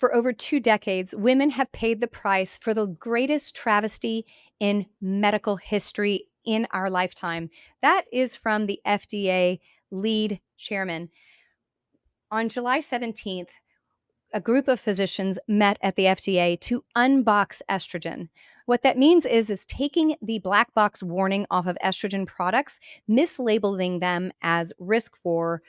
For over 2 decades, women have paid the price for the greatest travesty in medical history in our lifetime. That is from the FDA lead chairman. On July 17th, a group of physicians met at the FDA to unbox estrogen. What that means is taking the black box warning off of estrogen products, mislabeling them as risk for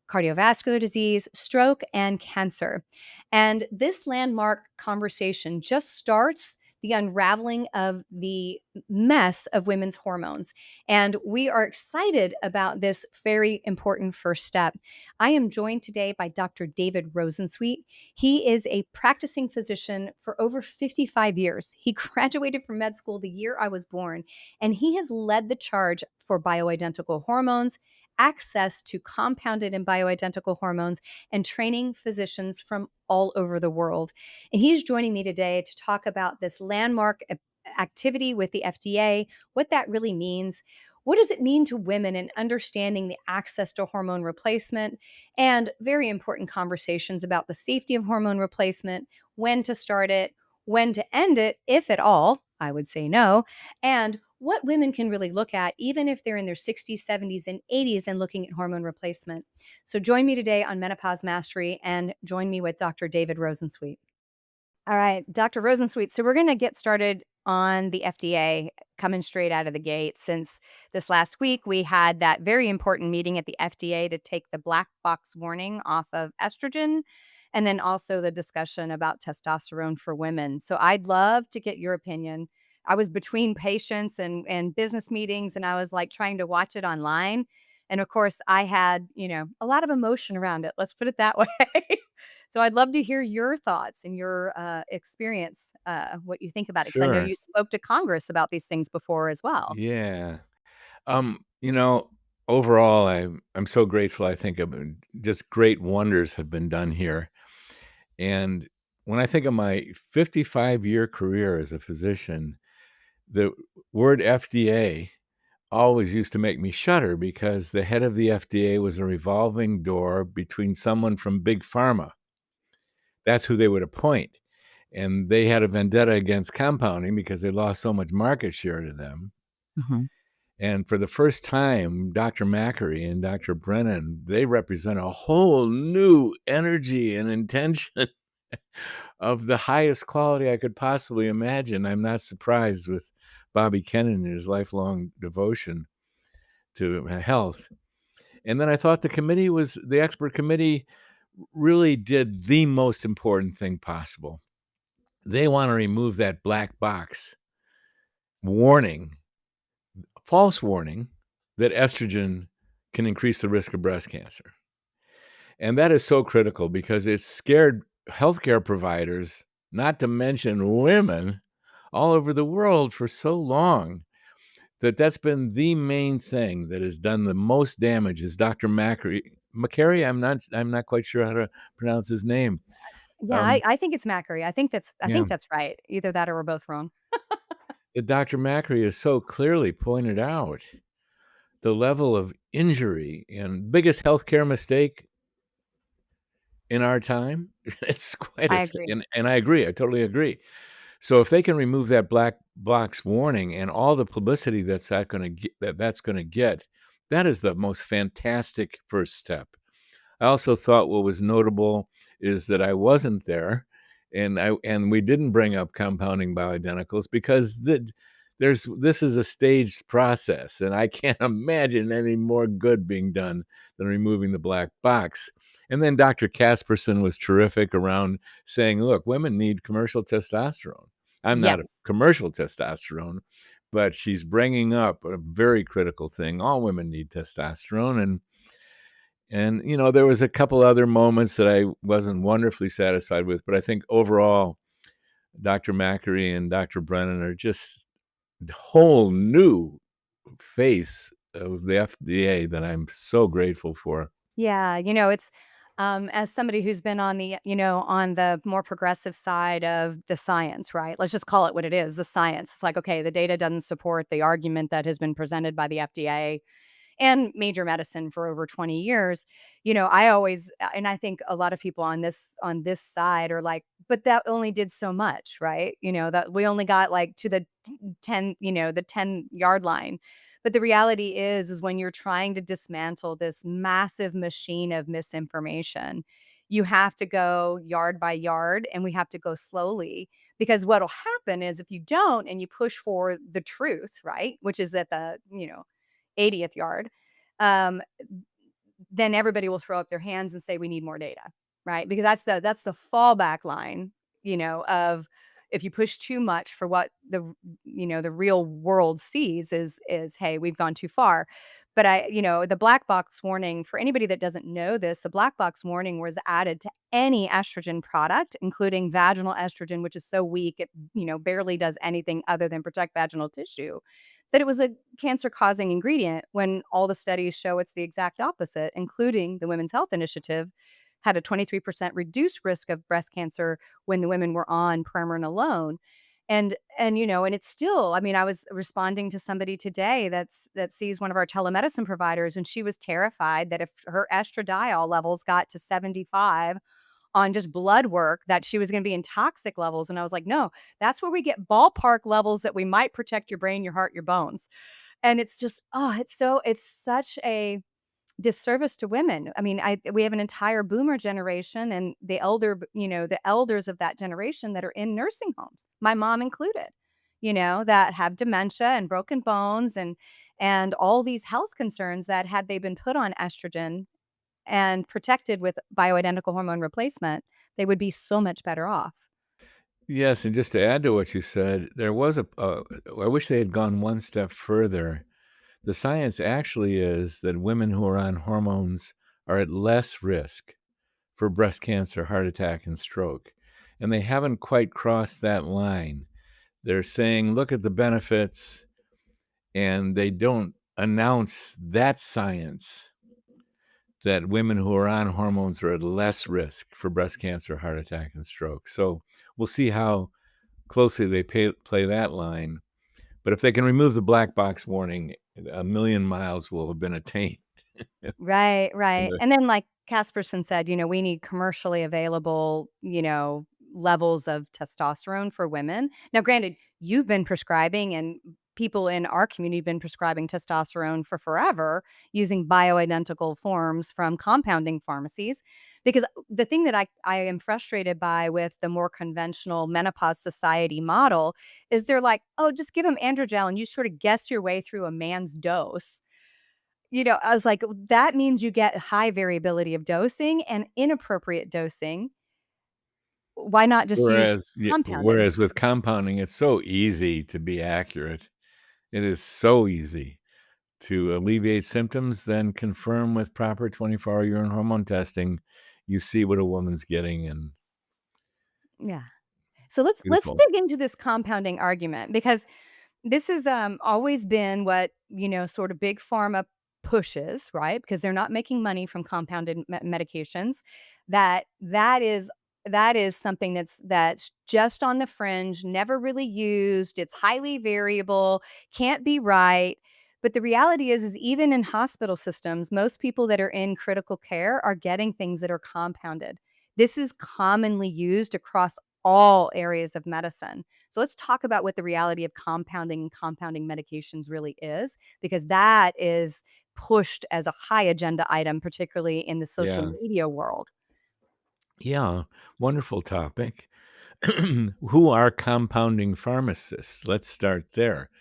cardiovascular disease, stroke, and cancer. And this landmark conversation just starts the unraveling of the mess of women's hormones. And we are excited about this very important first step. I am joined today by Dr. David Rosensweet. He is a practicing physician for over 55 years. He graduated from med school the year I was born, and he has led the charge for bioidentical hormones, access to compounded and bioidentical hormones, and training physicians from all over the world. And he's joining me today to talk about this landmark activity with the FDA, what that really means. What does it mean to women in understanding the access to hormone replacement, and very important conversations about the safety of hormone replacement, when to start it, when to end it, if at all? I would say no. And what women can really look at, even if they're in their 60s, 70s, and 80s and looking at hormone replacement. So join me today on Menopause Mastery and join me with Dr. David Rosensweet. All right, Dr. Rosensweet. So we're going to get started on the FDA coming straight out of the gate. Since this last week, we had that very important meeting at the FDA to take the black box warning off of estrogen, and then also the discussion about testosterone for women. So I'd love to get your opinion. I was between patients and business meetings, and I was like trying to watch it online. And of course, I had, a lot of emotion around it. Let's put it that way. So I'd love to hear your thoughts and your experience, what you think about it, because I know Sure. you spoke to Congress about these things before as well. Yeah. You know, overall, I'm so grateful. I think just great wonders have been done here. And when I think of my 55-year career as a physician, the word FDA always used to make me shudder because the head of the FDA was a revolving door between someone from Big Pharma. That's who they would appoint. And they had a vendetta against compounding because they lost so much market share to them. Mhm. And for the first time, Dr. Macri and Dr. Brennan, they represent a whole new energy and intention of the highest quality I could possibly imagine. I'm not surprised with Bobby Kennedy and his lifelong devotion to health. And then I thought the expert committee really did the most important thing possible. They want to remove that black box warning, false warning, that estrogen can increase the risk of breast cancer. And that is so critical because it's scared healthcare providers, not to mention women all over the world for so long, that's been the main thing that has done the most damage is Dr. Macari, I'm not quite sure how to pronounce his name. Yeah, I, Um, I think it's Macri. I yeah, think that's right. Either that or we're both wrong. that Dr. Macri has so clearly pointed out the level of injury and biggest healthcare mistake in our time. It's quite a I st agree. and I agree, I totally agree. So if they can remove that black box warning and all the publicity that's gonna get, that is the most fantastic first step. I also thought what was notable is that I wasn't there, and we didn't bring up compounding bioidenticals because this is a staged process, and I can't imagine any more good being done than removing the black box. And then Dr. Casperson was terrific around saying, "Look, women need commercial testosterone." I'm not a Yes. commercial testosterone, but she's bringing up a very critical thing. All women need testosterone, and there was a couple other moments that I wasn't wonderfully satisfied with, but I think overall, Dr. Macri and Dr. Brennan are just a whole new face of the FDA that I'm so grateful for. Yeah, it's as somebody who's been on on the more progressive side of the science, right? Let's just call it what it is, the science. It's like, okay, the data doesn't support the argument that has been presented by the FDA. and major medicine for over 20 years. I always, and I think a lot of people on this side are like, but that only did so much, right? That we only got like to the 10, the 10-yard line. But the reality is when you're trying to dismantle this massive machine of misinformation, you have to go yard by yard, and we have to go slowly, because what'll happen is if you don't and you push for the truth, right, which is at the, 80th yard, um, then everybody will throw up their hands and say, "We need more data," right? Because that's the fallback line, of if you push too much for what the real world sees is, "Hey, we've gone too far." But the black box warning, for anybody that doesn't know this, the black box warning was added to any estrogen product, including vaginal estrogen, which is so weak, it, barely does anything other than protect vaginal tissue, that it was a cancer-causing ingredient, when all the studies show it's the exact opposite, including the Women's Health Initiative had a 23% reduced risk of breast cancer when the women were on Premarin alone. And it's still, I mean, I was responding to somebody today that sees one of our telemedicine providers, and she was terrified that if her estradiol levels got to 75 on just blood work, that she was gonna be in toxic levels, and I was like, "No, that's where we get ballpark levels that we might protect your brain, your heart, your bones." And it's just, oh, it's such a disservice to women. I mean, we have an entire boomer generation, and the elders of that generation that are in nursing homes, my mom included, that have dementia and broken bones and all these health concerns, that had they been put on estrogen and protected with bioidentical hormone replacement, they would be so much better off. Yes, and just to add to what you said, there was I wish they had gone one step further. The science actually is that women who are on hormones are at less risk for breast cancer, heart attack, and stroke, and they haven't quite crossed that line. They're saying, "Look at the benefits," and they don't announce that science, that women who are on hormones are at less risk for breast cancer, heart attack, and stroke. So, we'll see how closely they play that line, but if they can remove the black box warning, a million miles will have been attained. Right, In right. the And then, like Casperson said, we need commercially available, levels of testosterone for women. Now, granted, you've been prescribing, and people in our community have been prescribing testosterone for forever using bioidentical forms from compounding pharmacies. Because the thing that I am frustrated by with the more conventional menopause society model is they're like, oh, just give them androgel and you sort of guess your way through a man's dose. I was like, that means you get high variability of dosing and inappropriate dosing. Why not just use compounded? whereas with compounding, it's so easy to be accurate. It is so easy to alleviate symptoms, then confirm with proper 24-hour urine hormone testing, you see what a woman's getting, and Yeah. So it's let's beautiful. dig into this compounding argument, because this has always been what, sort of big pharma pushes, right? Because they're not making money from compounded medications. That is something that's just on the fringe, never really used. It's highly variable, can't be right. But the reality is even in hospital systems, most people that are in critical care are getting things that are compounded. This is commonly used across all areas of medicine. So let's talk about what the reality of compounding and compounding medications really is, because that is pushed as a high agenda item, particularly in the social Yeah. media world. Yeah, wonderful topic. Who are compounding pharmacists? Let's start there.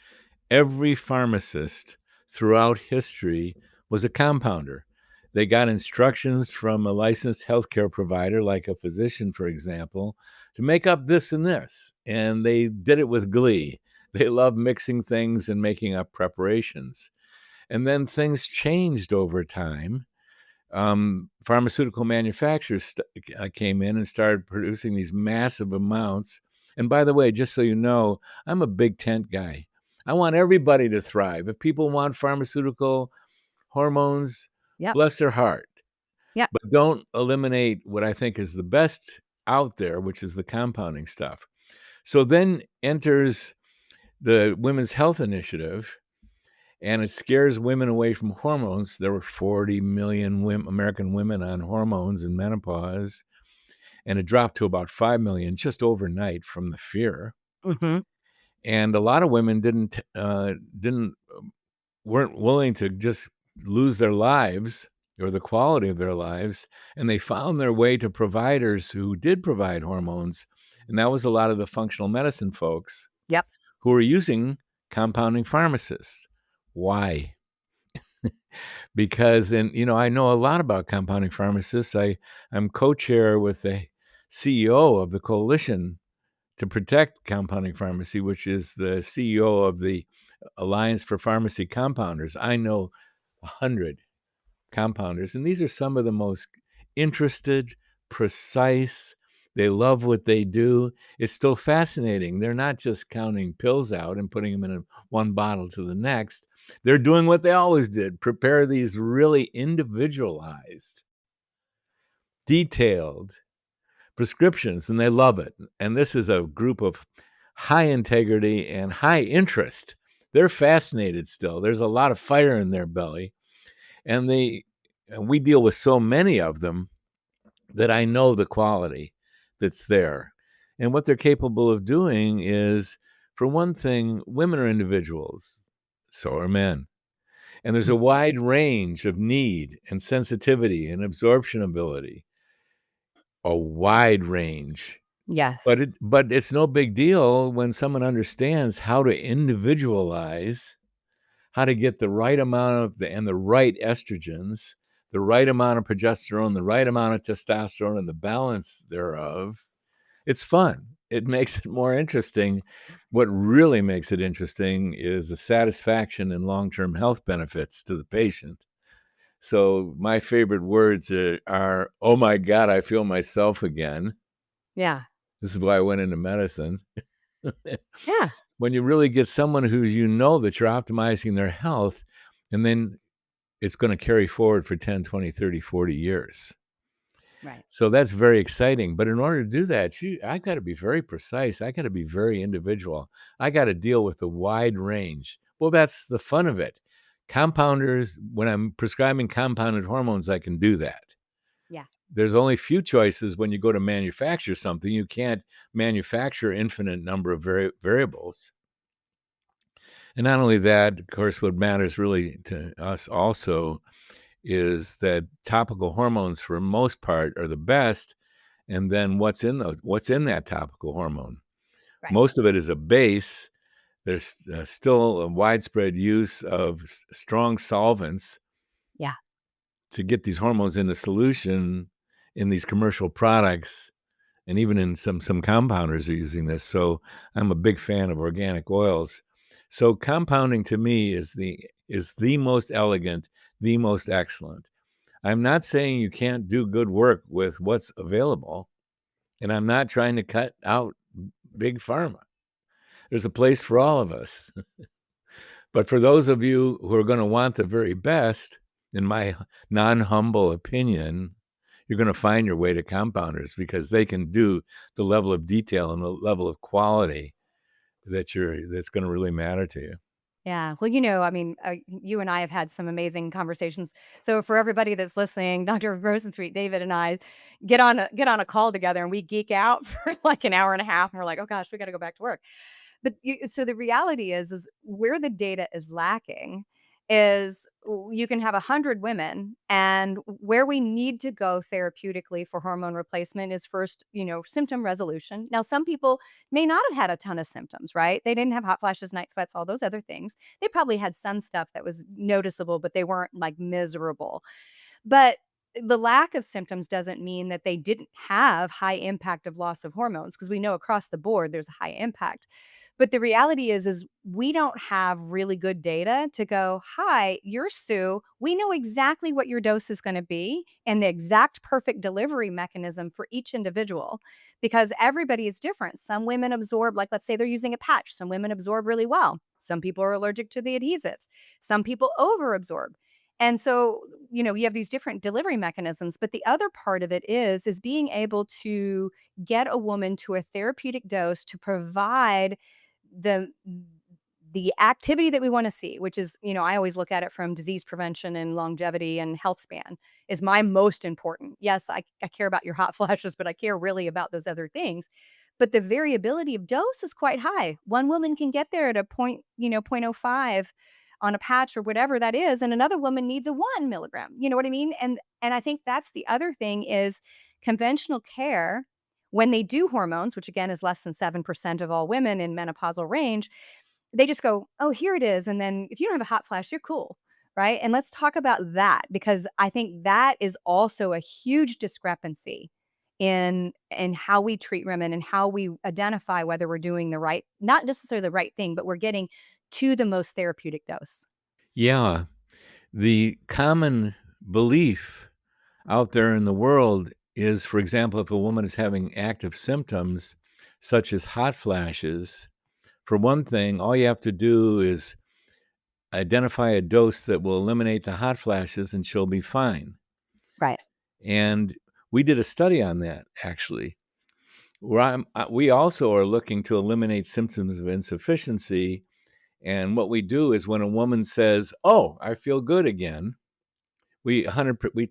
Every pharmacist throughout history was a compounder. They got instructions from a licensed healthcare provider, like a physician, for example, to make up this and this, and they did it with glee. They loved mixing things and making up preparations. And then things changed over time. Pharmaceutical manufacturers came in and started producing these massive amounts. And by the way, just so you know, I'm a big tent guy. I want everybody to thrive. If people want pharmaceutical hormones, Yep. bless their heart. Yep. But don't eliminate what I think is the best out there, which is the compounding stuff. So then enters the Women's Health Initiative, and it scares women away from hormones. There were 40 million American women on hormones in menopause, and it dropped to about 5 million just overnight from the fear. Mhm. And a lot of women didn't weren't willing to just lose their lives or the quality of their lives, and they found their way to providers who did provide hormones, and that was a lot of the functional medicine folks Yep. who were using compounding pharmacists. Why? Because I know a lot about compounding pharmacists. I'm co-chair with the CEO of the Coalition to Protect Compounding Pharmacy, which is the CEO of the Alliance for Pharmacy Compounders. I know 100 compounders, and these are some of the most interested, precise. They love what they do. It's still fascinating. They're not just counting pills out and putting them in one bottle to the next. They're doing what they always did: prepare these really individualized, detailed prescriptions, and they love it. And this is a group of high integrity and high interest. They're fascinated still. There's a lot of fire in their belly, and we deal with so many of them that I know the quality that's there. And what they're capable of doing is, for one thing, women are individuals, so are men. And there's a Mm. wide range of need and sensitivity and absorption ability, a wide range. Yes. But it's no big deal when someone understands how to individualize, how to get the right amount of the right estrogens, the right amount of progesterone, the right amount of testosterone, and the balance thereof. It's fun. It makes it more interesting. What really makes it interesting is the satisfaction and long-term health benefits to the patient. So my favorite words are, "Oh my God, I feel myself again." Yeah. This is why I went into medicine. Yeah. When you really get someone who that you're optimizing their health, and then it's gonna carry forward for 10, 20, 30, 40 years. Right. So that's very exciting, but in order to do that, I gotta be very precise, I gotta be very individual, I gotta deal with the wide range. Well, that's the fun of it. Compounders When I'm prescribing compounded hormones, I can do that. Yeah. There's only few choices when you go to manufacture something. You can't manufacture infinite number of variables. And not only that, of course, what matters really to us also is that topical hormones, for most part, are the best. And then what's in that topical hormone? Right. Most of it is a base. There's still a widespread use of strong solvents Yeah. to get these hormones into solution in these commercial products, and even in some compounders are using this. So I'm a big fan of organic oils. So compounding to me is the most elegant, the most excellent. I'm not saying you can't do good work with what's available, and I'm not trying to cut out big pharma. There's a place for all of us. But for those of you who are going to want the very best, in my non-humble opinion, you're going to find your way to compounders because they can do the level of detail and the level of quality that's going to really matter to you. Yeah. Well, I mean, you and I have had some amazing conversations. So for everybody that's listening, Dr. Rosensweet, David and I get on a call together and we geek out for like an hour and a half and we're like, "Oh gosh, we got to go back to work." But so the reality is where the data is lacking is you can have 100 women, and where we need to go therapeutically for hormone replacement is first, symptom resolution. Now, some people may not have had a ton of symptoms, right? They didn't have hot flashes, night sweats, all those other things. They probably had some stuff that was noticeable, but they weren't like miserable. But the lack of symptoms doesn't mean that they didn't have high impact of loss of hormones, because we know across the board there's a high impact. But the reality is we don't have really good data to go, "Hi, you're Sue. We know exactly what your dose is going to be and the exact perfect delivery mechanism for each individual," because everybody is different. Some women absorb, like let's say they're using a patch. Some women absorb really well. Some people are allergic to the adhesives. Some people overabsorb. And so, you have these different delivery mechanisms, but the other part of it is being able to get a woman to a therapeutic dose to provide the the activity that we want to see, which is, I always look at it from disease prevention and longevity and health span, is my most important. Yes, I care about your hot flashes, but I care really about those other things. But the variability of dose is quite high. One woman can get there at a point, zero point 0.05 on a patch or whatever that is, and another woman needs a 1 milligram. You know what I mean? And I think that's the other thing is conventional care when they do hormones, which again is less than 7% of all women in menopausal range, they just go, "Oh, here it is." And then if you don't have a hot flash, you're cool. Right. And let's talk about that because I think that is also a huge discrepancy in how we treat women and how we identify whether we're doing the right, not necessarily the right thing, but we're getting to the most therapeutic dose. Yeah. The common belief out there in the world is, for example, if a woman is having active symptoms such as hot flashes, for one thing, all you have to do is identify a dose that will eliminate the hot flashes and she'll be fine. Right. And we did a study on that actually. Where we also are looking to eliminate symptoms of insufficiency. And what we do is when a woman says, "Oh, I feel good again," we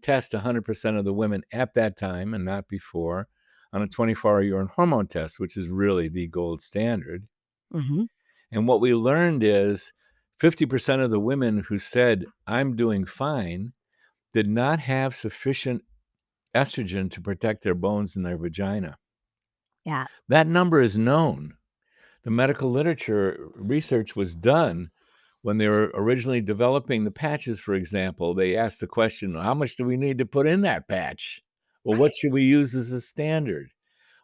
test 100% of the women at that time and not before on a 24-hour urine hormone test, which is really the gold standard. Mhm. And what we learned is 50% of the women who said, "I'm doing fine," did not have sufficient estrogen to protect their bones and their vagina. Yeah. That number is known. The medical literature research was done when they were originally developing the patches, for example. They asked the question, how much do we need to put in that patch? Well, what Right. should we use as a standard?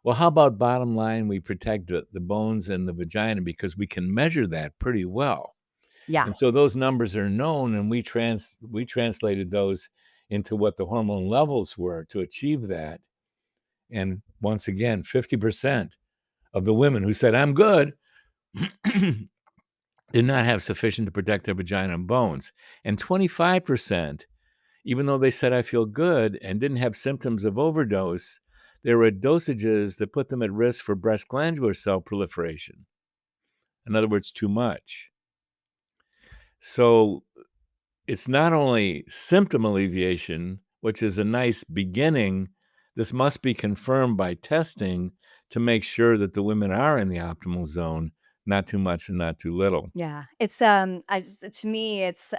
Well, how about bottom line, we protect the bones and the vagina because we can measure that pretty well. Yeah. And so those numbers are known, and we translated those into what the hormone levels were to achieve that. And once again, 50% of the women who said, "I'm good," did not have sufficient to protect their vagina and bones. And 25%, even though they said, "I feel good," and didn't have symptoms of overdose, there were dosages that put them at risk for breast glandular cell proliferation. In other words, too much. So it's not only symptom alleviation, which is a nice beginning. This must be confirmed by testing to make sure that the women are in the optimal zone, not too much and not too little. Yeah. It's, I just to me, it's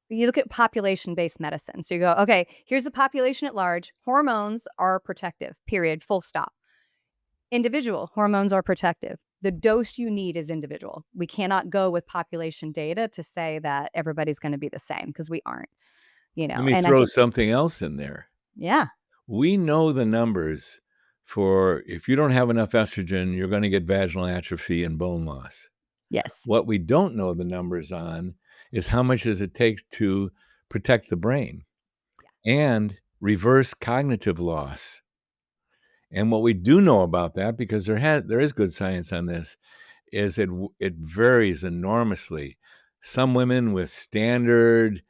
you look at population-based medicine. So you go, "Okay, here's the population at large. Hormones are protective, period, full stop. Individual hormones are protective. The dose you need is individual. We cannot go with population data to say that everybody's gonna be the same because we aren't, Let me and I throw think something else in there. yeah. We know the numbers for if you don't have enough estrogen, you're going to get vaginal atrophy and bone loss. Yes. What we don't know the numbers on is how much does it take to protect the brain Yeah. and reverse cognitive loss. And what we do know about that, because there is good science on this, is it varies enormously. Some women with standard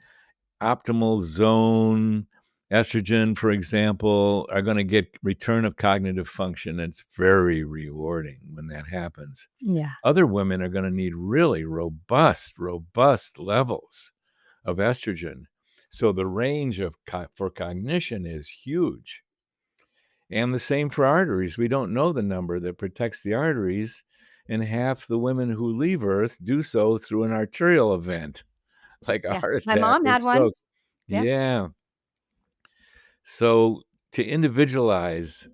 optimal zone estrogen, for example, are going to get return of cognitive function. It's very rewarding when that happens. Yeah. Other women are going to need really robust levels of estrogen. So the range of for cognition is huge. And the same for arteries. We don't know the number that protects the arteries, and half the women who leave Earth do so through an arterial event, like a Yeah. heart My attack mom or had one. stroke. Yeah. Yeah. So to individualize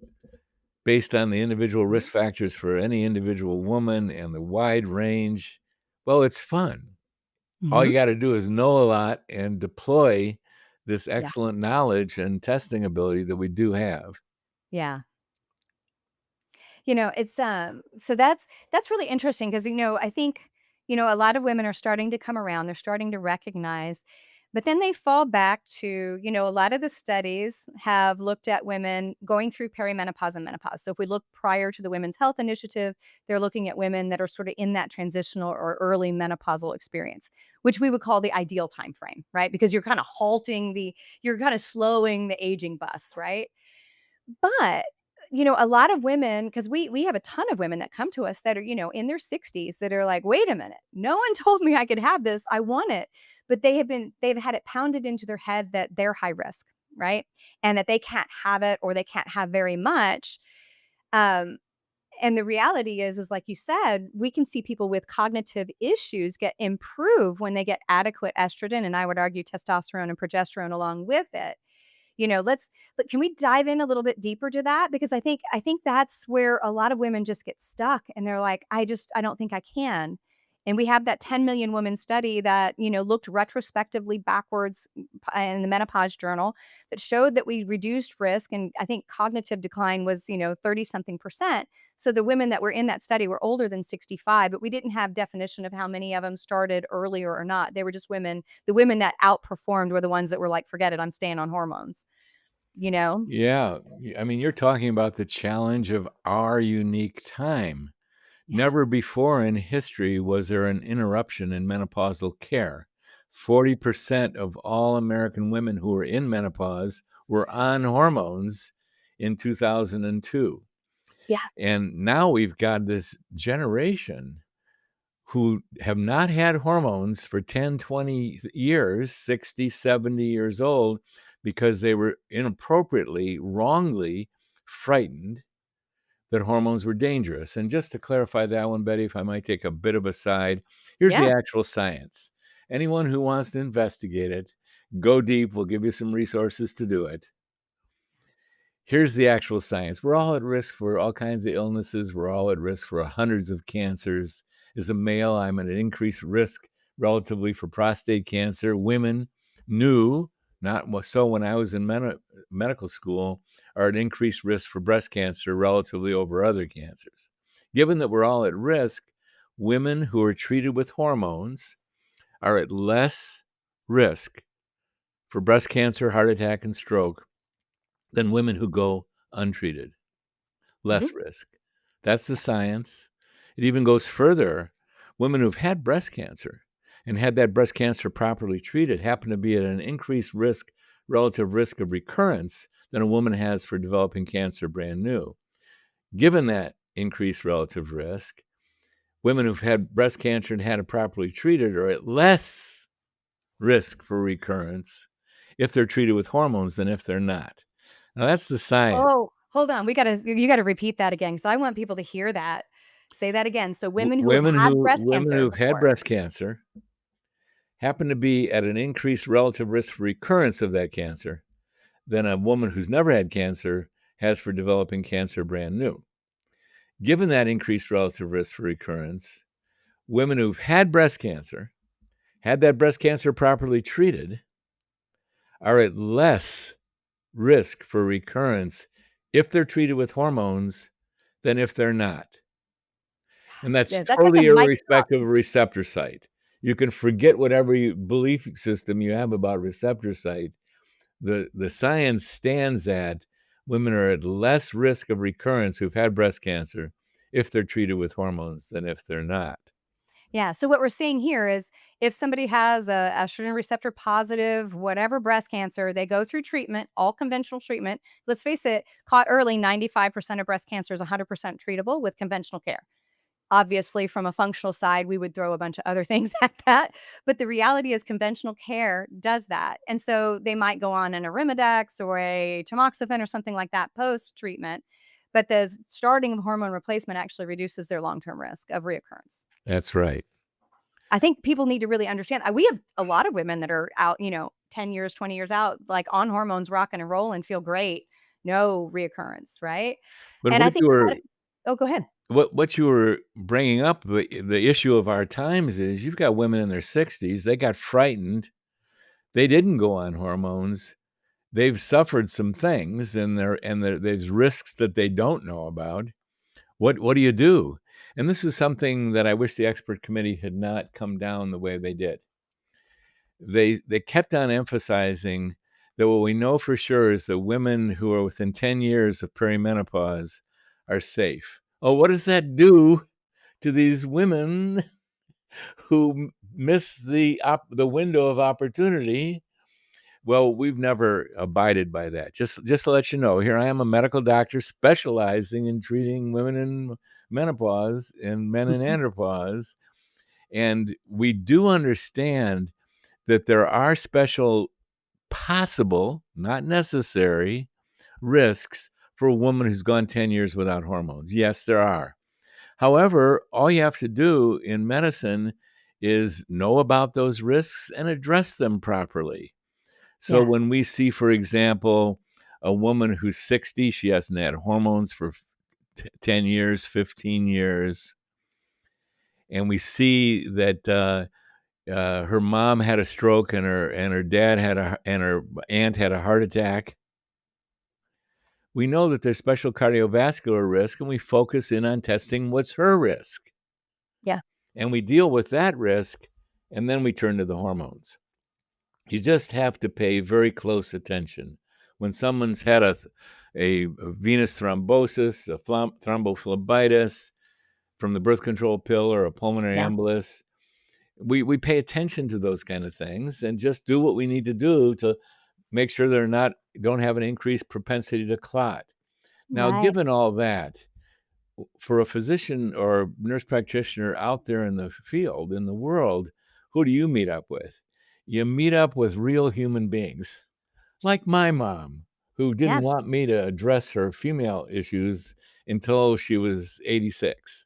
based on the individual Mhm. risk factors for any individual woman and the wide range, well, it's fun. All Mhm. you got to do is know a lot and deploy this Yeah. excellent knowledge and testing ability that we do have. Yeah. It's, so that's really interesting because I think, a lot of women are starting to come around, they're starting to recognize, but then they fall back to, a lot of the studies have looked at women going through perimenopause and menopause. So if we look prior to the Women's Health Initiative, they're looking at women that are sort of in that transitional or early menopausal experience, which we would call the ideal time frame, right? Because you're kind of slowing the aging bus, right? But a lot of women, because we have a ton of women that come to us that are, in their 60s that are like, wait a minute, no one told me I could have this. I want it. But they've had it pounded into their head that they're high risk, right? And that they can't have it or they can't have very much. Um, and the reality is like you said, we can see people with cognitive issues get improved when they get adequate estrogen. And I would argue testosterone and progesterone along with it. Let's but can we dive in a little bit deeper to that? Because I think that's where a lot of women just get stuck and they're like, I don't think I can. And we have that 10 million women study that, looked retrospectively backwards in the menopause journal that showed that we reduced risk. And I think cognitive decline was, 30 something percent. So the women that were in that study were older than 65, but we didn't have definition of how many of them started earlier or not. They were just women. The women that outperformed were the ones that were like, forget it, I'm staying on hormones, you know? Yeah. I mean, you're talking about the challenge of our unique time. Yeah. Never before in history was there an interruption in menopausal care. 40% of all American women who were in menopause were on hormones in 2002. Yeah. And now we've got this generation who have not had hormones for 10, 20 years, 60, 70 years old, because they were inappropriately, wrongly frightened that hormones were dangerous. And just to clarify that one, Betty, if I might take a bit of a side, here's the Yeah. actual science. Anyone who wants to investigate it, go deep. We'll give you some resources to do it. Here's the actual science. We're all at risk for all kinds of illnesses. We're all at risk for hundreds of cancers. As a male, I'm at an increased risk relatively for prostate cancer. Women knew, not so when I was in medical school, are at increased risk for breast cancer relatively over other cancers. Given that we're all at risk, women who are treated with hormones are at less risk for breast cancer, heart attack, and stroke than women who go untreated. Less Mhm. risk. That's the science. It even goes further. Women who've had breast cancer and had that breast cancer properly treated happen to be at an increased risk, relative risk of recurrence than a woman has for developing cancer brand new. Given that increased relative risk, women who've had breast cancer and had it properly treated are at less risk for recurrence if they're treated with hormones than if they're not. Now, that's the science. Oh, hold on. You gotta repeat that again because I want people to hear that. Say that again. So women who have had breast Women cancer who've had before. breast cancer happen to be at an increased relative risk for recurrence of that cancer than a woman who's never had cancer has for developing cancer brand new. Given that increased relative risk for recurrence, women who've had breast cancer, had that breast cancer properly treated, are at less risk for recurrence if they're treated with hormones than if they're not. And that's Yeah, that's like a totally mic drop. irrespective of receptor site. You can forget whatever belief system you have about receptor site. The science stands at women are at less risk of recurrence who've had breast cancer if they're treated with hormones than if they're not. Yeah, so what we're seeing here is if somebody has a estrogen receptor positive, whatever breast cancer, they go through treatment, all conventional treatment. Let's face it, caught early, 95% of breast cancer is 100% treatable with conventional care. Obviously, from a functional side, we would throw a bunch of other things at that, but the reality is conventional care does that, and so they might go on an Arimidex or a tamoxifen or something like that post-treatment, but the starting of hormone replacement actually reduces their long-term risk of reoccurrence. That's right. I think people need to really understand. We have a lot of women that are out, 10 years, 20 years out, like on hormones, rocking and rolling, feel great, no reoccurrence, right? But And I what think you a were lot of Oh, go ahead. what you were bringing up, the issue of our times is you've got women in their 60s, they got frightened. They didn't go on hormones. They've suffered some things and there's risks that they don't know about. What do you do? And this is something that I wish the expert committee had not come down the way they did. They kept on emphasizing that what we know for sure is that women who are within 10 years of perimenopause are safe. Oh, what does that do to these women who miss the window of opportunity Well, we've never abided by that. Just to let you know, here I am, a medical doctor specializing in treating women in menopause and men in Mhm. andropause, and we do understand that there are special possible, not necessary, risks for a woman who's gone 10 years without hormones. Yes, there are. However, all you have to do in medicine is know about those risks and address them properly. So Yeah. when we see, for example, a woman who's 60, she hasn't had hormones for 10 years, 15 years, and we see that her mom had a stroke and her dad had and her aunt had a heart attack. We know that there's special cardiovascular risk, and we focus in on testing what's her risk. Yeah. And we deal with that risk, and then we turn to the hormones. You just have to pay very close attention. When someone's had a venous thrombosis, a thrombophlebitis from the birth control pill, or a pulmonary Yeah. embolus, we pay attention to those kind of things and just do what we need to do to make sure don't have an increased propensity to clot. Now, Right. given all that, for a physician or nurse practitioner out there in the field, in the world, who do you meet up with? You meet up with real human beings, like my mom, who didn't Yeah. want me to address her female issues until she was 86.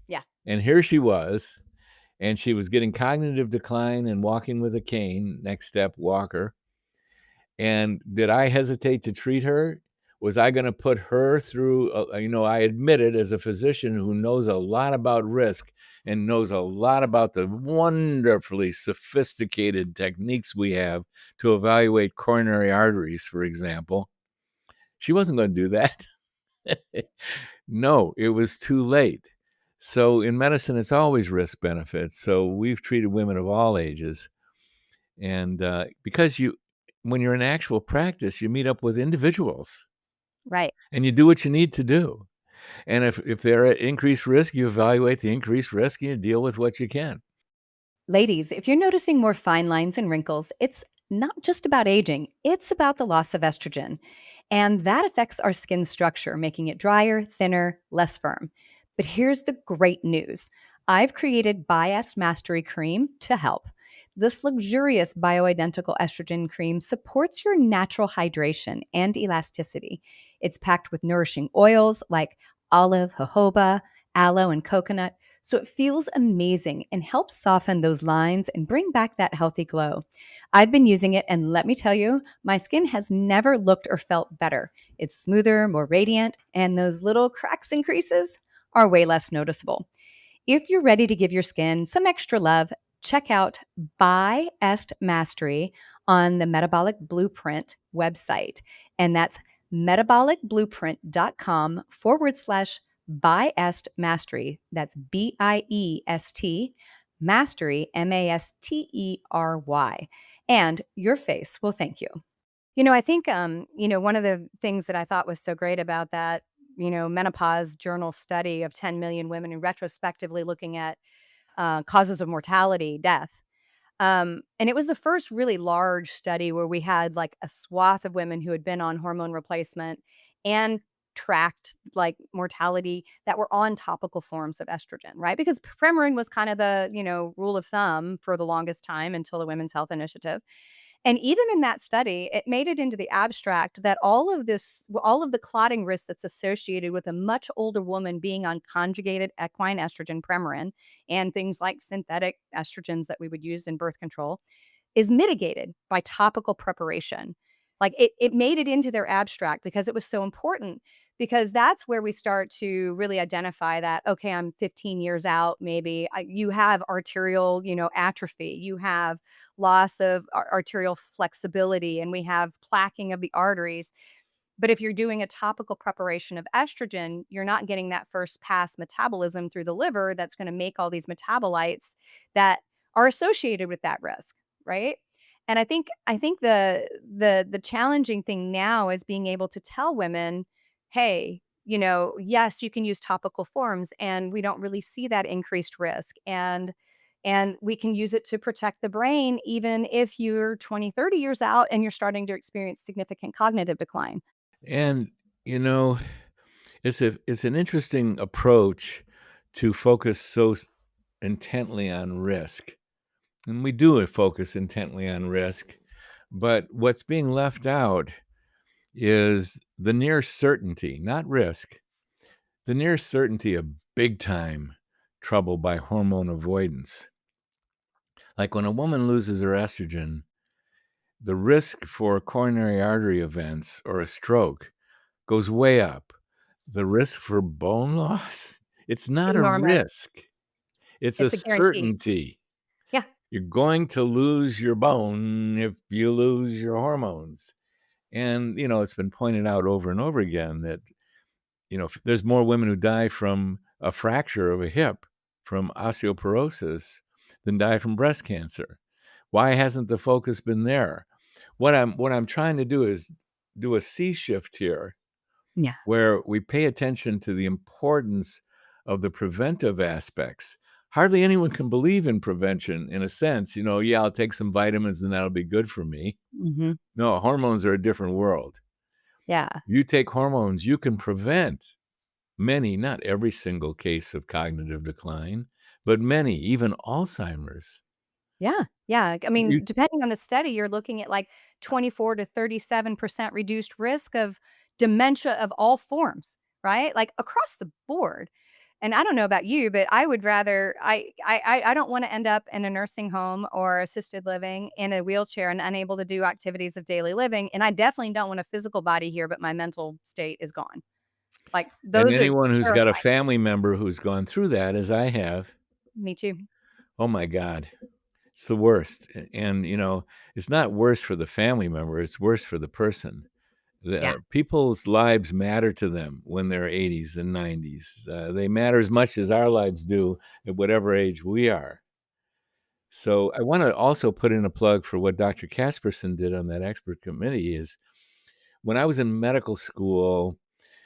Yeah. And here she was, and she was getting cognitive decline and walking with a cane, next step walker. And did I hesitate to treat her? Was I gonna put her through I admitted, as a physician who knows a lot about risk and knows a lot about the wonderfully sophisticated techniques we have to evaluate coronary arteries, for example, she wasn't gonna do that. No, it was too late. So in medicine, it's always risk benefits. So we've treated women of all ages. And because when you're in actual practice, you meet up with individuals Right. and you do what you need to do. And if they're at increased risk, you evaluate the increased risk and you deal with what you can. Ladies, if you're noticing more fine lines and wrinkles, it's not just about aging, it's about the loss of estrogen. And that affects our skin structure, making it drier, thinner, less firm. But here's the great news: I've created Biased Mastery Cream to help. This luxurious bioidentical estrogen cream supports your natural hydration and elasticity. It's packed with nourishing oils like olive, jojoba, aloe, and coconut, so it feels amazing and helps soften those lines and bring back that healthy glow. I've been using it, and let me tell you, my skin has never looked or felt better. It's smoother, more radiant, and those little cracks and creases are way less noticeable. If you're ready to give your skin some extra love, check out Buy Est Mastery on the Metabolic Blueprint website. And that's metabolicblueprint.com/, Buy Est Mastery. That's BIEST Mastery, Mastery. And your face will thank you. I think, one of the things that I thought was so great about that, menopause journal study of 10 million women and retrospectively looking at causes of mortality, death. And it was the first really large study where we had like a swath of women who had been on hormone replacement and tracked like mortality that were on topical forms of estrogen, right? Because Premarin was kind of the, rule of thumb for the longest time until the Women's Health Initiative. And even in that study, it made it into the abstract that all of the clotting risk that's associated with a much older woman being on conjugated equine estrogen, Premarin, and things like synthetic estrogens that we would use in birth control is mitigated by topical preparation. Like it made it into their abstract because it was so important, because that's where we start to really identify that, okay, I'm 15 years out, maybe you have arterial, atrophy, you have loss of arterial flexibility, and we have plaquing of the arteries. But if you're doing a topical preparation of estrogen, you're not getting that first pass metabolism through the liver that's going to make all these metabolites that are associated with that risk, right? And I think the challenging thing now is being able to tell women, hey, yes, you can use topical forms and we don't really see that increased risk. And And we can use it to protect the brain, even if you're 20, 30 years out and you're starting to experience significant cognitive decline. And, you know, it's an interesting approach to focus intently on risk. And we do focus intently on risk, but what's being left out is the near certainty, not risk, the near certainty of big time trouble by hormone avoidance. Like when a woman loses her estrogen, the risk for coronary artery events or a stroke goes way up. The risk for bone loss, it's not a Enormous. risk, it's a It's a guarantee. certainty. Yeah. You're going to lose your bone if you lose your hormones. And, it's been pointed out over and over again that, there's more women who die from a fracture of a hip from osteoporosis than die from breast cancer. Why hasn't the focus been there? What I'm trying to do is do a C shift here Yeah. where we pay attention to the importance of the preventive aspects. Hardly anyone can believe in prevention in a sense, yeah, I'll take some vitamins and that'll be good for me. Mhm. No, hormones are a different world. Yeah. You take hormones, you can prevent many, not every single case of cognitive decline, but many, even Alzheimer's. Yeah, yeah. I mean, You depending on the study, you're looking at like 24 to 37% reduced risk of dementia of all forms, right? Like across the board. And I don't know about you, but I would rather I don't want to end up in a nursing home or assisted living in a wheelchair and unable to do activities of daily living. And I definitely don't want a physical body here, but my mental state is gone. Like and those are anyone who's got a terrifying. family member who's gone through that, as I have, Me too. oh my god. It's the worst, and, it's not worse for the family member, it's worse for the person. Yeah. People's lives matter to them when they're 80s and 90s. They matter as much as our lives do at whatever age we are. So, I wanna also put in a plug for what Dr. Casperson did on that expert committee is when I was in medical school,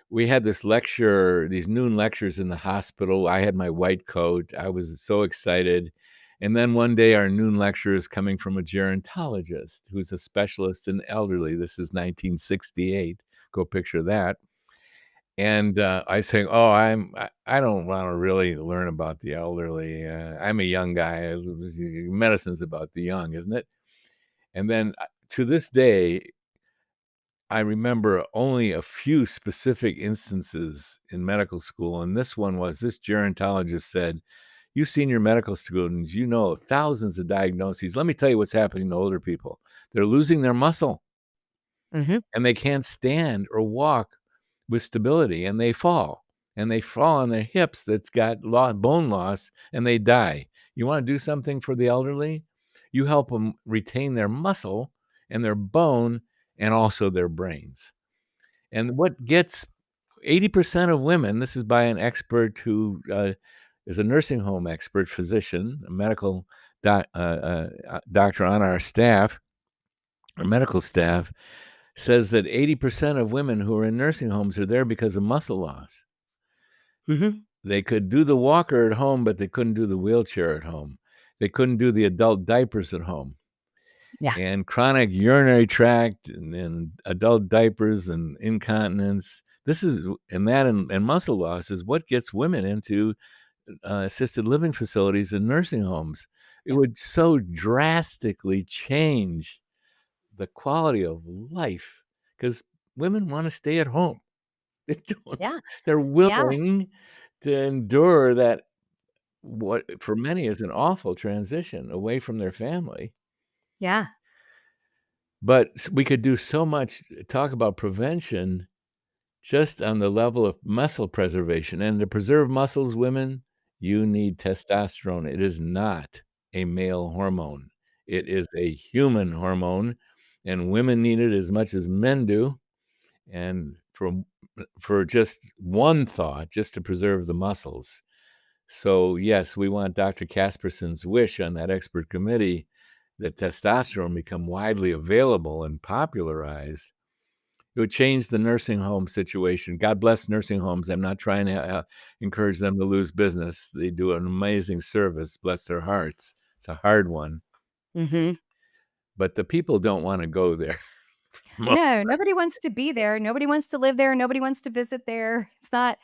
we had these noon lectures in the hospital. I had my white coat. I was so excited. And then one day our noon lecture is coming from a gerontologist who's a specialist in elderly. This is 1968. Go picture that. And I say, "Oh, I don't want to really learn about the elderly. I'm a young guy. Medicine's about the young, isn't it?" And then to this day, I remember only a few specific instances in medical school, and this one was this gerontologist said, "You senior medical students, you know thousands of diagnoses. Let me tell you what's happening to older people. They're losing their muscle, Mhm. and they can't stand or walk with stability, and they fall. And they fall on their hips that's got bone loss, and they die. You wanna do something for the elderly? You help them retain their muscle and their bone and also their brains." And what gets 80% of women, this is by an expert who, is a nursing home expert, physician, a medical doctor on our medical staff, says that 80% of women who are in nursing homes are there because of muscle loss. Mhm. They could do the walker at home, but they couldn't do the wheelchair at home. They couldn't do the adult diapers at home. Yeah. And chronic urinary tract and adult diapers and incontinence. This is and muscle loss is what gets women into assisted living facilities and nursing homes. It Yeah. would so drastically change the quality of life because women want to stay at home. They don't. Yeah. They're Yeah. willing to endure that what for many is an awful transition away from their family. Yeah. But we could do so much talk about prevention just on the level of muscle preservation, and to preserve muscles, women, you need testosterone. It is not a male hormone. It is a human hormone, and women need it as much as men do, and for just one thought, just to preserve the muscles. So, yes, we want Dr. Casperson's wish on that expert committee that testosterone become widely available and popularized. It would change the nursing home situation. God bless nursing homes. I'm not trying to encourage them to lose business. They do an amazing service, bless their hearts. It's a hard one, Mhm. but the people don't wanna go there. Mo No, nobody wants to be there, nobody wants to live there, nobody wants to visit there. It's not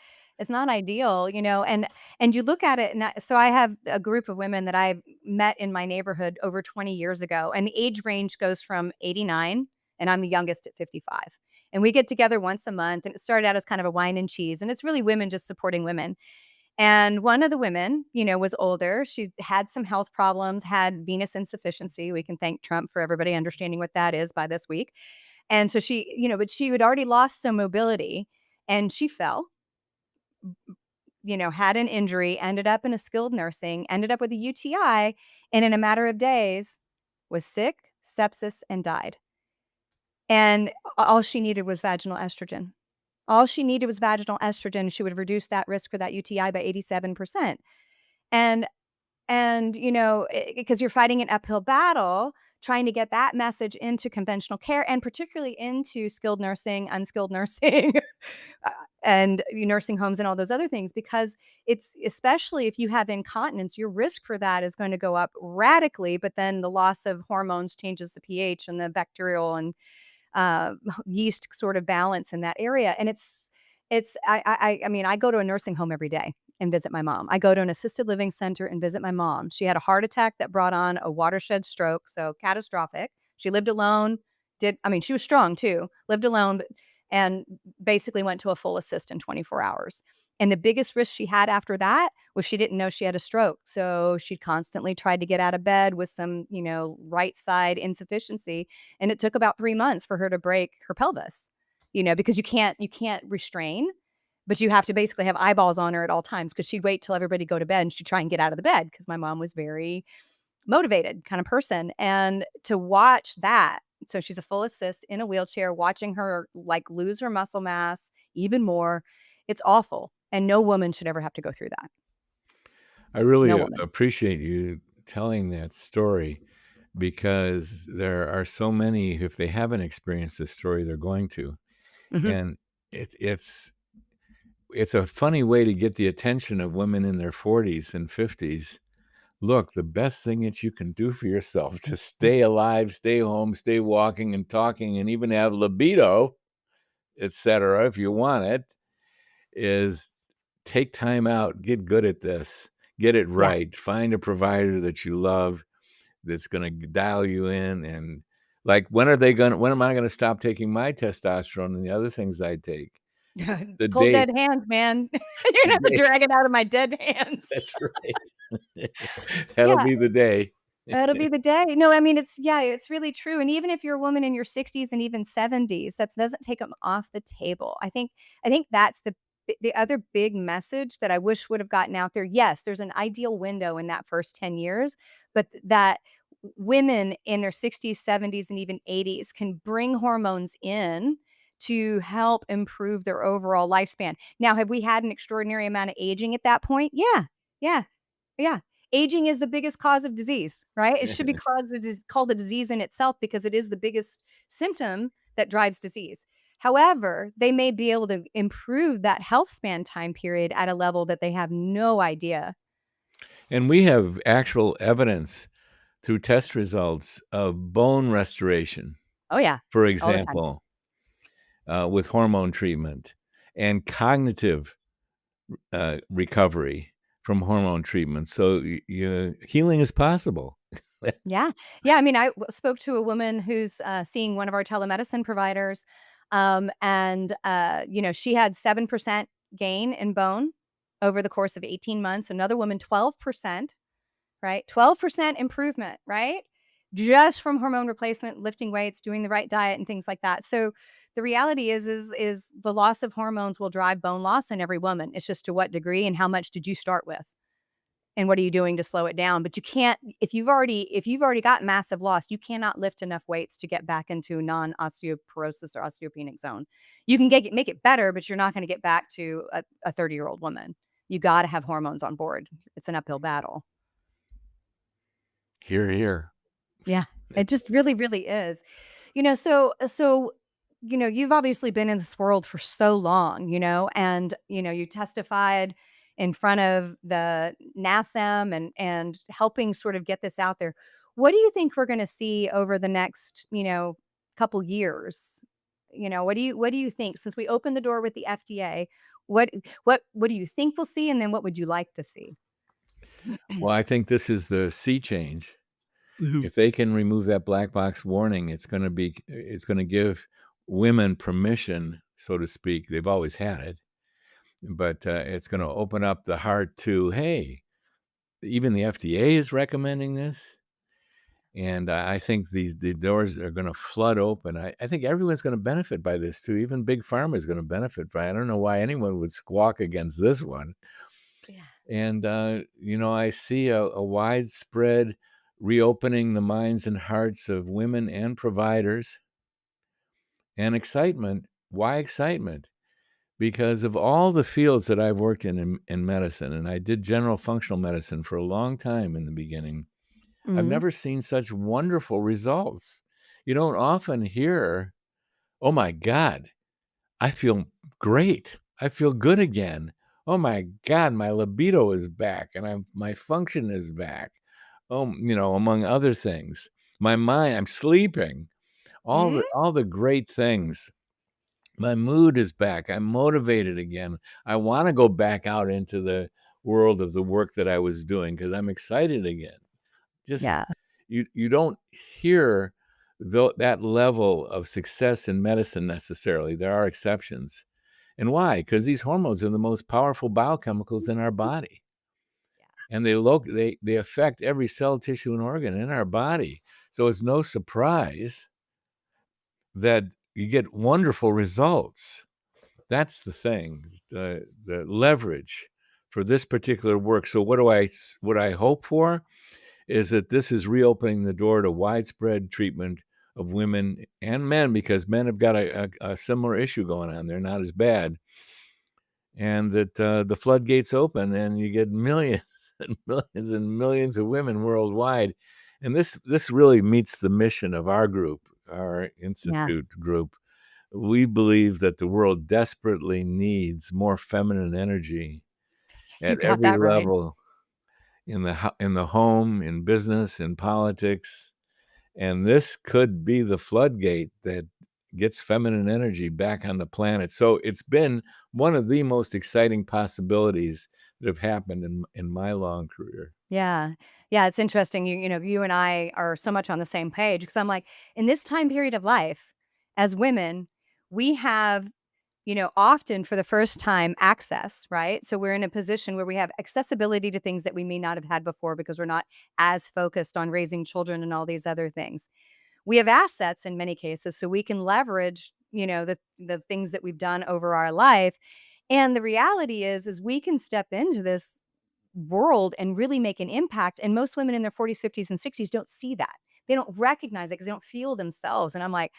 ideal, and you look at it and so I have a group of women that I met in my neighborhood over 20 years ago, and the age range goes from 89, and I'm the youngest at 55. And we get together once a month, and it started out as kind of a wine and cheese, and it's really women just supporting women. And one of the women, was older. She had some health problems, had venous insufficiency. We can thank Trump for everybody understanding what that is by this week. And so but she had already lost some mobility and she fell, had an injury, ended up in a skilled nursing, ended up with a UTI, and in a matter of days was sick, sepsis, and died. And all she needed was vaginal estrogen. All she needed was vaginal estrogen. She would have reduced that risk for that UTI by 87%. And because you're fighting an uphill battle trying to get that message into conventional care and particularly into skilled nursing, unskilled nursing, uh, and nursing homes and all those other things, because it's especially if you have incontinence, your risk for that is going to go up radically. But then the loss of hormones changes the pH and the bacterial and uh, yeast sort of balance in that area. And I mean, I go to a nursing home every day and visit my mom. I go to an assisted living center and visit my mom. She had a heart attack that brought on a watershed stroke, so catastrophic. She lived alone. I mean, she was strong too. Lived alone, and basically went to a full assist in 24 hours. And the biggest risk she had after that was she didn't know she had a stroke. So she constantly tried to get out of bed with some, right side insufficiency, and it took about 3 months for her to break her pelvis, because you can't restrain, but you have to basically have eyeballs on her at all times because she'd wait till everybody go to bed and she'd try and get out of the bed because my mom was very motivated kind of person, and to watch that, so she's a full assist in a wheelchair, watching her, like, lose her muscle mass even more, it's awful, and no woman should ever have to go through that. I really No woman. appreciate you telling that story because there are so many, if they haven't experienced this story, they're going to. Mhm. And it's a funny way to get the attention of women in their 40s and 50s. Look, the best thing that you can do for yourself to stay alive, stay home, stay walking and talking, and even have libido, etc., if you want it, is take time out, get good at this, get it Yeah. right, find a provider that you love that's gonna dial you in, and, like, when am I gonna stop taking my testosterone and the other things I take? The Cold day dead hands, man. You're the gonna have to day drag it out of my dead hands. that's right. That'll Yeah. be the day. That'll be the day. No, I mean, it's really true, and even if you're a woman in your 60s and even 70s, that doesn't take them off the table. I think that's the other big message that I wish would have gotten out there. Yes, there's an ideal window in that first 10 years, but that women in their 60s, 70s, and even 80s can bring hormones in to help improve their overall lifespan. Now, have we had an extraordinary amount of aging at that point? Yeah. Yeah. Yeah. Aging is the biggest cause of disease, right? It should be called a disease in itself because it is the biggest symptom that drives disease. However, they may be able to improve that health span time period at a level that they have no idea. And we have actual evidence through test results of bone restoration, Oh, yeah. for All the time. example, with hormone treatment, and cognitive, recovery from hormone treatment, so healing is possible. That's Yeah. Yeah, I mean, spoke to a woman who's, seeing one of our telemedicine providers, she had 7% gain in bone over the course of 18 months. Another woman, 12%. Right? 12% improvement, right? Just from hormone replacement, lifting weights, doing the right diet and things like that. So the reality is the loss of hormones will drive bone loss in every woman. It's just to what degree and how much did you start with? And what are you doing to slow it down? But you can't if you've already got massive loss, you cannot lift enough weights to get back into non-osteoporosis or osteopenic zone. You can make it better, but you're not going to get back to a 30-year-old woman. You got to have hormones on board. It's an uphill battle. here, here. Yeah, it just really, really is. So you've obviously been in this world for so long, and, you testified in front of the NASM and helping sort of get this out there. What do you think we're gonna see over the next, couple years? What do you think? Since we opened the door with the FDA, what what do you think we'll see, and then what would you like to see? Well, I think this is the sea change. Mhm. If they can remove that black box warning, it's gonna give women permission, so to speak. They've always had it, but, it's gonna open up the heart to, "Hey, even the FDA is recommending this," and I think the doors are gonna flood open. I think everyone's gonna benefit by this too. Even big pharma is gonna benefit by it. I don't know why anyone would squawk against this one. Yeah. And, I see a widespread reopening the minds and hearts of women and providers, and excitement. Why excitement? Because of all the fields that I've worked in medicine, and I did general functional medicine for a long time in the beginning, I've Mhm. never seen such wonderful results. You don't often hear, "Oh my god, I feel great. I feel good again. Oh my god, my libido is back and my function is back." Among other things. My mind, I'm sleeping. Mhm. All the great things. My mood is back. I'm motivated again. I wanna go back out into the world of the work that I was doing because 'cause I'm excited again. Just Yeah. you don't hear that level of success in medicine necessarily. There are exceptions. And why? Because these hormones are the most powerful biochemicals in our body, and they affect every cell, tissue, and organ in our body. So it's no surprise that you get wonderful results. That's the thing, the leverage for this particular work. So what I hope for is that this is reopening the door to widespread treatment of women and men, because men have got a similar issue going on. They're not as bad, and that the floodgates open and you get millions and millions and millions of women worldwide. And this really meets the mission of our group, our Yeah. institute group. We believe that the world desperately needs more feminine energy You at got every that right. level, in the home, in business, in politics. And this could be the floodgate that gets feminine energy back on the planet. So it's been one of the most exciting possibilities that have happened in my long career. Yeah. Yeah, it's interesting. You and I are so much on the same page because I'm like, in this time period of life, as women, we have, often for the first time access, right? So we're in a position where we have accessibility to things that we may not have had before because we're not as focused on raising children and all these other things. We have assets in many cases, so we can leverage, the things that we've done over our life. And the reality is we can step into this world and really make an impact. And most women in their 40s, 50s, and 60s don't see that. They don't recognize it because they don't feel themselves. And I'm like,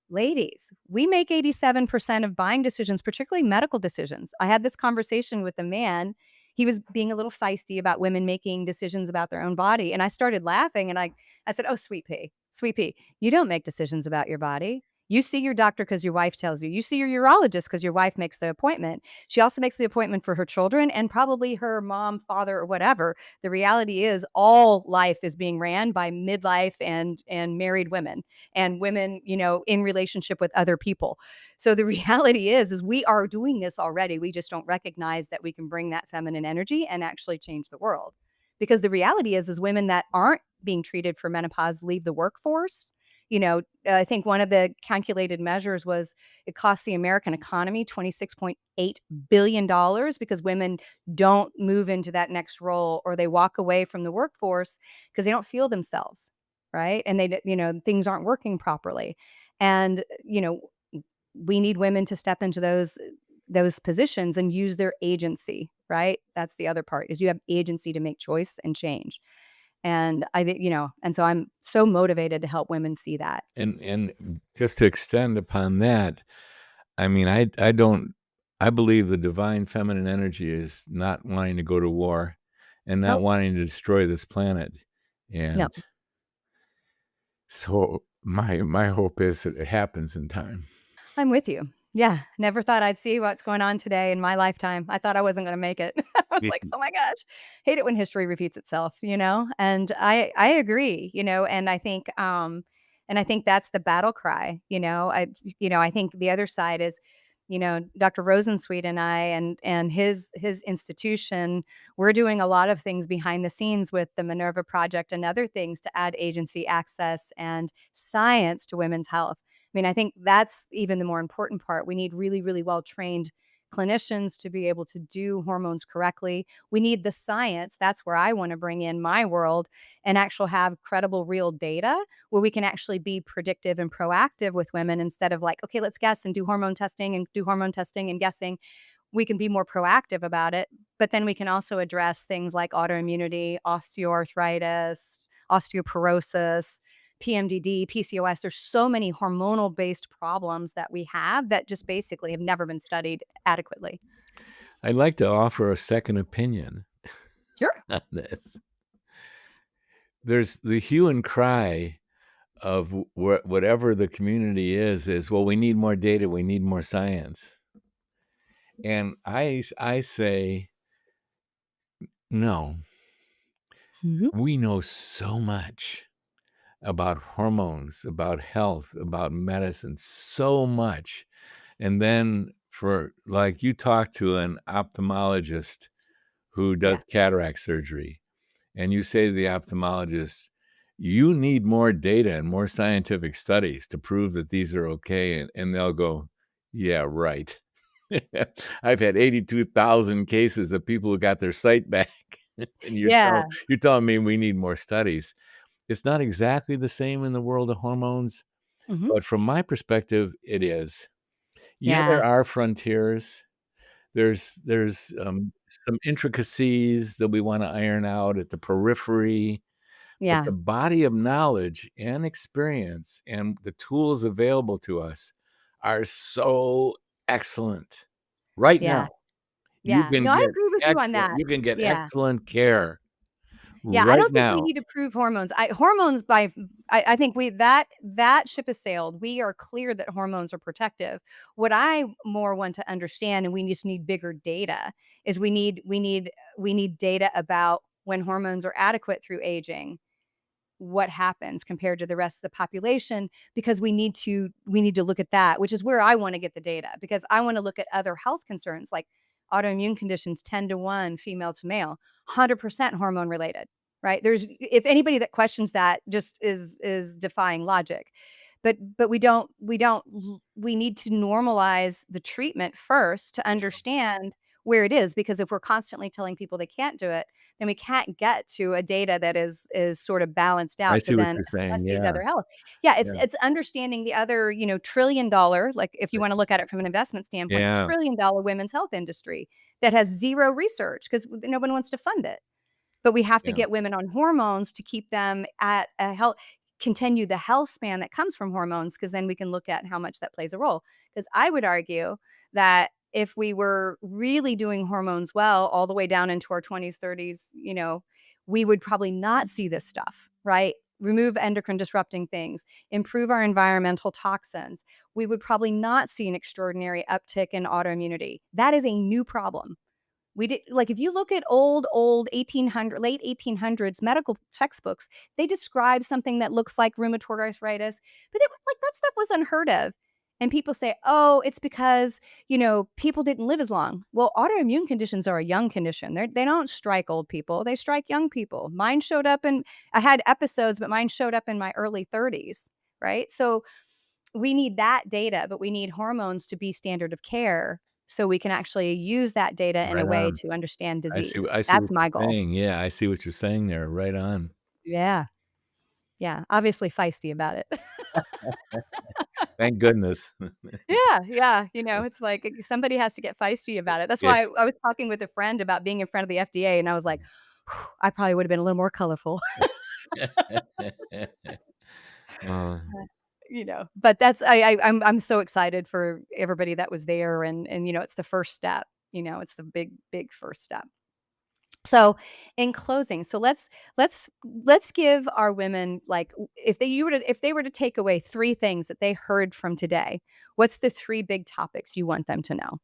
ladies, we make 87% of buying decisions, particularly medical decisions. I had this conversation with a man. He was being a little feisty about women making decisions about their own body. And I started laughing and I said, "Oh, sweet pea, you don't make decisions about your body. You see your doctor because your wife tells you. You see your urologist because your wife makes the appointment. She also makes the appointment for her children and probably her mom, father, or whatever. The reality is all life is being ran by midlife and married women and women, in relationship with other people. So the reality is we are doing this already. We just don't recognize that we can bring that feminine energy and actually change the world. Because the reality is women that aren't being treated for menopause leave the workforce. I think one of the calculated measures was it costs the American economy $26.8 billion dollars because women don't move into that next role or they walk away from the workforce because they don't feel themselves, right? And things aren't working properly. And, we need women to step into those positions and use their agency, right? That's the other part is you have agency to make choice and change. And I think, and so I'm so motivated to help women see that. And just to extend upon that, I mean, I don't I believe the divine feminine energy is not wanting to go to war and not Nope. wanting to destroy this planet. No. And so my hope is that it happens in time. I'm with you. Yeah, never thought I'd see what's going on today in my lifetime. I thought I wasn't gonna make it. I was like, "Oh my gosh." Hate it when history repeats itself, you know? And I agree, you know, and I think that's the battle cry, you know? I think the other side is, Dr. Rosensweet and I and his institution, we're doing a lot of things behind the scenes with the Minerva Project and other things to add agency, access, and science to women's health. I mean, I think that's even the more important part. We need really, really well trained clinicians to be able to do hormones correctly. We need the science. That's where I want to bring in my world and actually have credible, real data where we can actually be predictive and proactive with women instead of like, okay, let's guess and do hormone testing and do hormone testing and guessing. We can be more proactive about it, but then we can also address things like autoimmunity, osteoarthritis, osteoporosis, PMDD, PCOS. There's so many hormonal based problems that we have that just basically have never been studied adequately. I'd like to offer a second opinion Sure. on this. There's the hue and cry of whatever the community is, well, we need more data, we need more science. And I say, no, Mhm. we know so much about hormones, about health, about medicine, so much. And then for like you talk to an ophthalmologist who Yeah. does cataract surgery, and you say to the ophthalmologist, you need more data and more scientific studies to prove that these are okay. And they'll go, yeah, right. I've had 82,000 cases of people who got their sight back. And Yeah. you're telling me we need more studies. It's not exactly the same in the world of hormones, Mhm. but from my perspective, it is. Yeah, there Yeah. are frontiers. There's some intricacies that we wanna iron out at the periphery, but Yeah. the body of knowledge and experience and the tools available to us are so excellent. Right Yeah. now, Yeah. No, I agree with you on that. you can get Yeah. excellent care Yeah, I right don't think we now. need to prove hormones. Hormones I think that ship has sailed. We are clear that hormones are protective. What I more want to understand, and we just need bigger data, is we need data about when hormones are adequate through aging, what happens compared to the rest of the population, because we need to look at that, which is where I want to get the data, because I want to look at other health concerns like autoimmune conditions, 10 to 1 female to male, 100% hormone related, right? There's If anybody that questions that just is defying logic. But we need to normalize the treatment first to understand where it is, because if we're constantly telling people they can't do it, then we can't get to a data that is sort of balanced I out to see what then you're assess saying, these yeah, other health. Yeah, it's yeah, it's understanding the other, trillion-dollar, like, if you but wanna look at it from an investment standpoint, yeah, trillion-dollar women's health industry that has 0 research because no one wants to fund it. But we have to yeah. get women on hormones to keep them at a health continue the health span that comes from hormones, because then we can look at how much that plays a role. Because I would argue that if we were really doing hormones well all the way down into our 20s, 30s, we would probably not see this stuff, right? Remove endocrine disrupting things, improve our environmental toxins. We would probably not see an extraordinary uptick in autoimmunity. That is a new problem. We did like, if you look at old late 1800s medical textbooks, they describe something that looks like rheumatoid arthritis, but they were like, that stuff was unheard of. And people say, "Oh, it's because, people didn't live as long." Well, autoimmune conditions are a young condition. They don't strike old people, they strike young people. Mine showed up in I had episodes, but mine showed up in my early 30s, right? So we need that data, but we need hormones to be standard of care so we can actually use that data in Right a way on. to understand disease. I see That's what my you're goal. saying, yeah, I see what you're saying there, right on. Yeah. Yeah. Obviously feisty about it. Thank goodness. Yeah. Yeah. It's like somebody has to get feisty about it. That's Yeah. why I was talking with a friend about being in front of the FDA, and I was like, I probably would have been a little more colorful. Uh, But that's I'm so excited for everybody that was there, and it's the first step, it's the big, big first step. So, in closing, so let's give our women, like, if they were to take away 3 things that they heard from today, what's the 3 big topics you want them to know?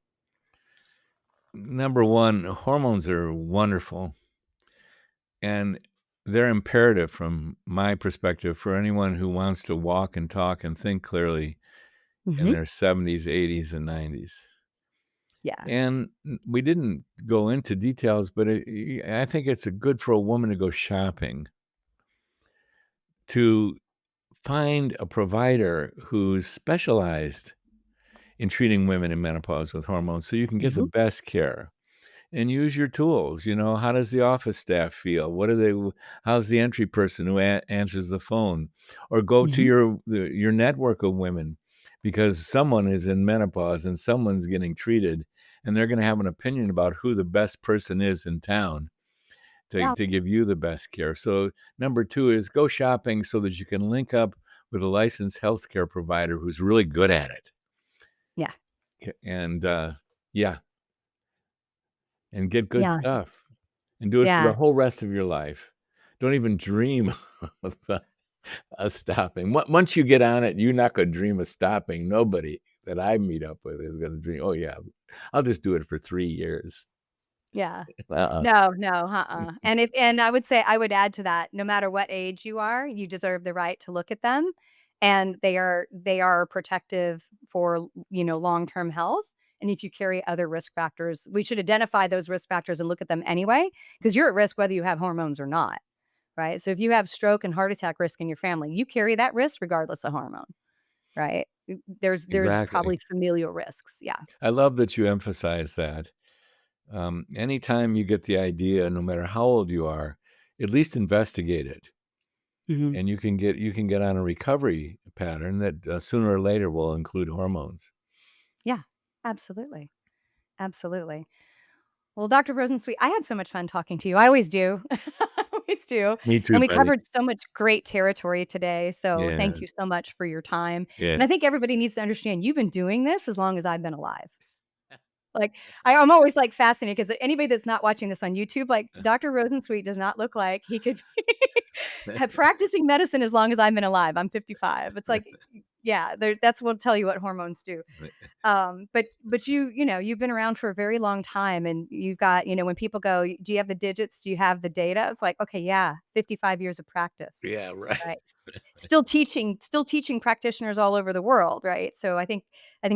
Number 1, hormones are wonderful, and they're imperative from my perspective for anyone who wants to walk and talk and think clearly in Mhm. their 70s, 80s, and 90s. Yeah. And we didn't go into details, but I think it's a good for a woman to go shopping, to find a provider who's specialized in treating women in menopause with hormones so you can get the Mhm. best care. And use your tools. How does the office staff feel? How's the entry person who answers the phone? Or go to Mhm. your network of women, because someone is in menopause and someone's getting treated, and they're going to have an opinion about who the best person is in town Yeah. to give you the best care. So number 2 is go shopping so that you can link up with a licensed healthcare provider who's really good at it. Yeah. And yeah, and get good Yeah. stuff. And do it for the Yeah. whole rest of your life. Don't even dream of, stopping. Once you get on it, you're not gonna dream of stopping. Nobody that I meet up with is gonna dream, "Oh, yeah, I'll just do it for 3 years." Yeah. Uh-uh. No, no, and I would say, I would add to that, no matter what age you are, you deserve the right to look at them, and they are protective for, long-term health, and if you carry other risk factors, we should identify those risk factors and look at them anyway, because 'cause you're at risk whether you have hormones or not, right? So if you have stroke and heart attack risk in your family, you carry that risk regardless of hormone, right? There's Exactly. probably familial risks, yeah. I love that you emphasize that. Anytime you get the idea, no matter how old you are, at least investigate it, Mhm. and you can get on a recovery pattern that, sooner or later will include hormones. Yeah, absolutely, absolutely. Well, Dr. Rosensweet, I had so much fun talking to you. I always do. I always do. Me And too, we buddy. covered so much great territory today. So Yeah, thank you so much for your time. yeah. And I think everybody needs to understand you've been doing this as long as I've been alive. Like, I'm always, like, fascinated because anybody that's not watching this on YouTube, like, Dr. Rosensweet does not look like he could be have practicing medicine as long as I've been alive. I'm 55. It's like, yeah, that's will tell you what hormones do. But you've been around for a very long time, and you've got, when people go, "Do you have the digits? Do you have the data?" It's like, "Okay, yeah, 55 years of practice." Yeah, right. Right. Still teaching practitioners all over the world, right? So I think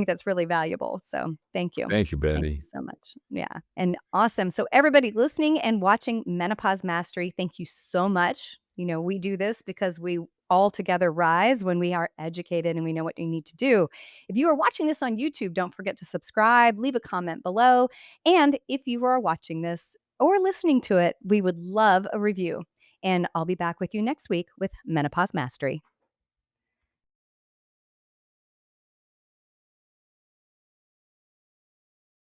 that's really valuable. So thank you. Thank you, Thank you Betty. so much. Yeah. And awesome. So everybody listening and watching Menopause Mastery, thank you so much. We do this because we all together rise when we are educated and we know what we need to do. If you are watching this on YouTube, don't forget to subscribe, leave a comment below. And if you are watching this or listening to it, we would love a review. And I'll be back with you next week with Menopause Mastery.